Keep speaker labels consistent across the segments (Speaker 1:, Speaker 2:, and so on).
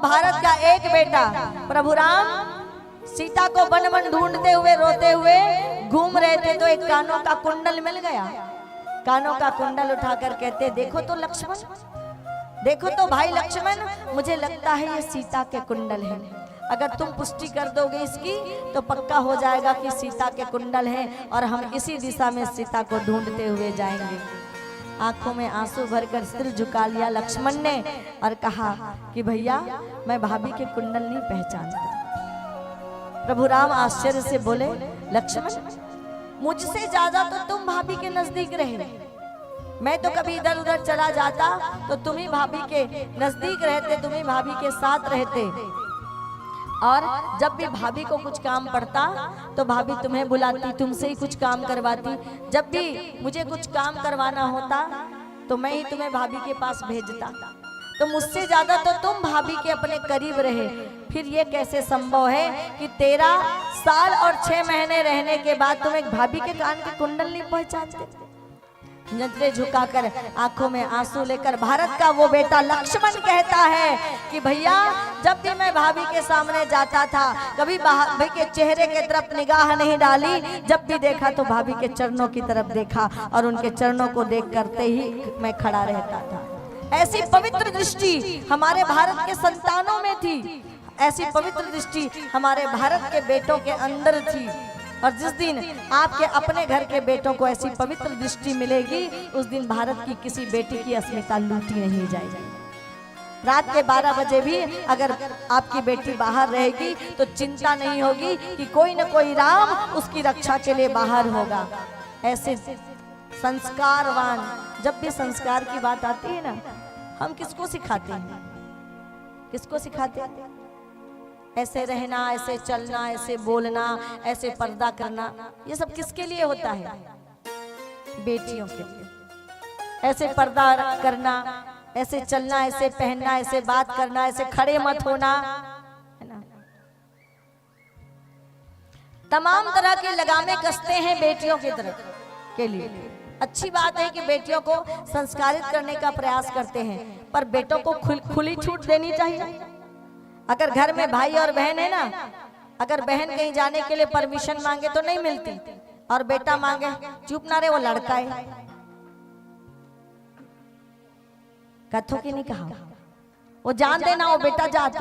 Speaker 1: भारत का एक बेटा प्रभु राम सीता को वन वन ढूंढते हुए रोते हुए घूम रहे थे, तो एक कानों का कुंडल मिल गया। कानों का कुंडल उठाकर कहते, देखो तो लक्ष्मण, देखो तो भाई लक्ष्मण, मुझे लगता है ये सीता के कुंडल है। अगर तुम पुष्टि कर दोगे इसकी तो पक्का हो जाएगा कि सीता के कुंडल है और हम इसी दिशा में सीता को ढूंढते हुए जाएंगे। आंखों में आंसू भरकर सिर झुका लिया लक्ष्मण ने और कहा कि भैया मैं भाभी के कुंडल नहीं पहचानता। प्रभु राम आश्चर्य से बोले, लक्ष्मण मुझसे ज्यादा तो तुम भाभी के नजदीक रहे, मैं तो कभी इधर उधर चला जाता तो तुम ही भाभी के नजदीक रहते, तुम ही भाभी के साथ रहते, और जब भी भाभी को कुछ काम पड़ता तो भाभी तुम्हें बुलाती, तुमसे ही कुछ काम करवाती। जब भी मुझे कुछ काम करवाना होता तो मैं ही तुम्हें भाभी के पास भेजता, तो मुझसे ज्यादा तो तुम भाभी के अपने करीब रहे। फिर ये कैसे संभव है कि 13 साल और 6 महीने रहने के बाद तुम एक भाभी के कान के कुंडल नहीं पहचानते? नजरें झुकाकर आंखों में आंसू लेकर भारत का वो बेटा लक्ष्मण कहता है कि भैया जब भी मैं भाभी के सामने जाता था कभी भाभी के चेहरे के तरफ निगाह नहीं डाली, जब भी देखा तो भाभी के चरणों की तरफ देखा और उनके चरणों को देख करते ही मैं खड़ा रहता था। ऐसी पवित्र दृष्टि हमारे भारत के संतानों में थी, ऐसी पवित्र दृष्टि हमारे भारत के बेटों के अंदर थी। और जिस दिन आपके अपने घर के बेटों को ऐसी पवित्र दृष्टि मिलेगी, उस दिन भारत की किसी बेटी की अस्मिता लूटी नहीं जाएगी। रात के 12 बजे भी अगर आपकी बेटी बाहर रहेगी तो चिंता नहीं होगी कि कोई न कोई राम उसकी रक्षा के लिए बाहर होगा। ऐसे संस्कारवान, जब भी संस्कार की बात आती है ना, हम किसको सिखाते हैं? किसको सिखाते हैं? ऐसे रहना, ऐसे चलना, ऐसे बोलना, ऐसे पर्दा करना, ये सब किसके लिए होता है? बेटियों के लिए। ऐसे पर्दा करना, ऐसे चलना, ऐसे पहनना, ऐसे बात करना, ऐसे खड़े मत होना, है ना। तमाम तरह के लगामे कसते हैं बेटियों की तरफ के लिए। अच्छी बात है कि बेटियों को संस्कारित करने का प्रयास करते हैं, पर बेटों को खुली छूट देनी चाहिए। अगर घर में भाई और बहन है ना, अगर बहन कहीं जाने के लिए परमिशन मांगे तो नहीं मिलती, और बेटा मांगे, चुप ना रहे, वो लड़का है। कथों की नहीं कहा, वो जान देना वो बेटा जाते,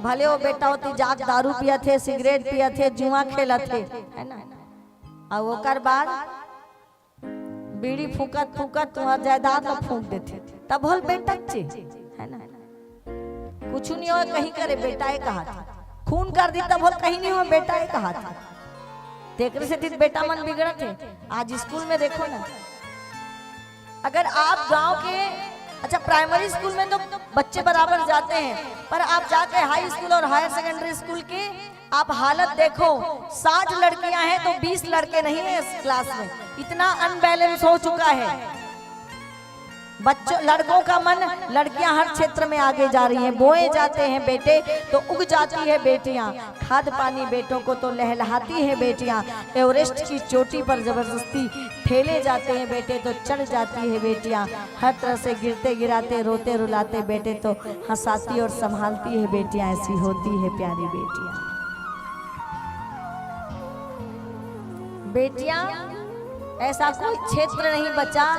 Speaker 1: भले वो बेटा होती जाग दारू पिया थे, सिगरेट पिया थे, जुआ खेला थे, है ना। और वो कर बाद बीड़ी फूकत फूकत तुम्हारा जायदाद में फूक देते, तब बोल बेटा चे, है ना। कुछ नहीं हो, कहीं करे बेटा है कहा था, खून कर दी तब बोल कहीं नहीं हो, बेटा है कहा था। देखने से ठीक बेटा मन बिगड़ा थे। आज स्कूल में देखो ना, अगर आप गांव के, अच्छा प्राइमरी स्कूल में तो बच्चे बराबर जाते हैं, पर आप जाके हाई स्कूल और हायर सेकेंडरी स्कूल की आप हालत देखो, 60 लड़कियां हैं तो 20 लड़के नहीं है इस क्लास में। इतना अनबैलेंस हो चुका है। बच्चों, लड़कों का मन, लड़कियां हर क्षेत्र में आगे जा रही हैं, बोए जाते हैं बेटे तो उग जाती है बेटियां, खाद पानी बेटों को तो लहलहाती है बेटियां, एवरेस्ट की चोटी पर जबरदस्ती ठेले जाते हैं बेटे तो चढ़ जाती है बेटियां, हर तरह से गिरते गिराते रोते रुलाते बेटे तो हंसाती और संभालती है बेटियां। ऐसी होती है प्यारी बेटियां। बेटियां, ऐसा कोई क्षेत्र नहीं बचा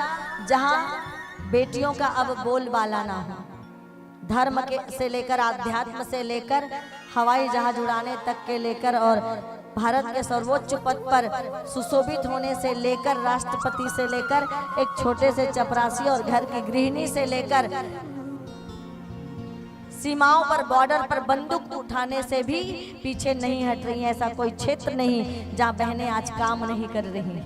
Speaker 1: जहां बेटियों का अब बोलबाला ना हो। धर्म के से लेकर, आध्यात्म से लेकर, हवाई जहाज उड़ाने तक के लेकर, और भारत के सर्वोच्च पद पर सुशोभित होने से लेकर, राष्ट्रपति से लेकर, एक छोटे से चपरासी और घर की गृहिणी से लेकर, सीमाओं पर, बॉर्डर पर बंदूक उठाने से भी पीछे नहीं हट रही है। ऐसा कोई क्षेत्र नहीं जहां बहनें आज काम नहीं कर रही।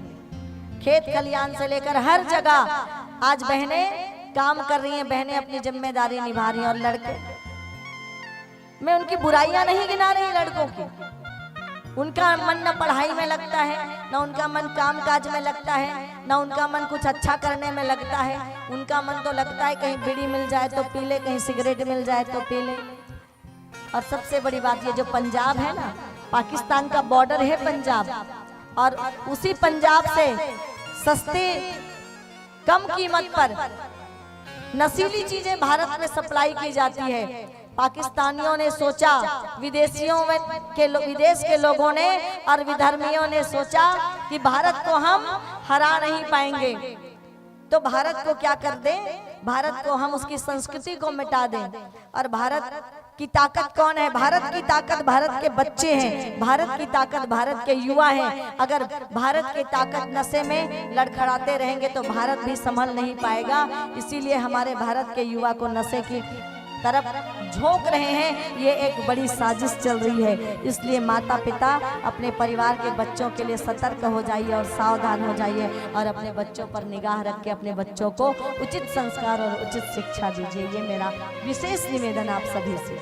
Speaker 1: खेत खलियान से लेकर हर जगह आज बहनें काम कर रही हैं, बहनें अपनी जिम्मेदारी निभा रही हैं। और लड़के, मैं उनकी बुराइयां नहीं गिना रही लड़कों की, उनका मन न पढ़ाई में लगता है, न उनका मन काम काज में लगता है, न उनका मन कुछ अच्छा करने में लगता है। उनका मन तो लगता है कहीं बीड़ी मिल जाए तो पी ले, कहीं सिगरेट मिल जाए तो पी ले। और सबसे बड़ी बात ये, जो पंजाब है ना, पाकिस्तान का बॉर्डर है पंजाब, और उसी पंजाब से सस्ते कम कीमत पर नशीली चीजें भारत में सप्लाई की जाती है। पाकिस्तानियों ने सोचा, विदेश के लोगों ने और विधर्मियों ने सोचा कि भारत को हम हरा नहीं पाएंगे, तो भारत को क्या कर दें, भारत को हम उसकी संस्कृति को मिटा दें। और भारत की ताकत कौन है? भारत की ताकत भारत के बच्चे हैं, भारत की ताकत भारत के युवा हैं। अगर भारत की ताकत नशे में लड़खड़ाते रहेंगे तो भारत भी संभल नहीं पाएगा। इसीलिए हमारे भारत के युवा को नशे की तरफ झोंक रहे हैं। ये एक बड़ी साजिश चल रही है। इसलिए माता पिता अपने परिवार के बच्चों के लिए सतर्क हो जाइए और सावधान हो जाइए और अपने बच्चों पर निगाह रख के अपने बच्चों को उचित संस्कार और उचित शिक्षा दीजिए। ये मेरा विशेष निवेदन आप सभी से।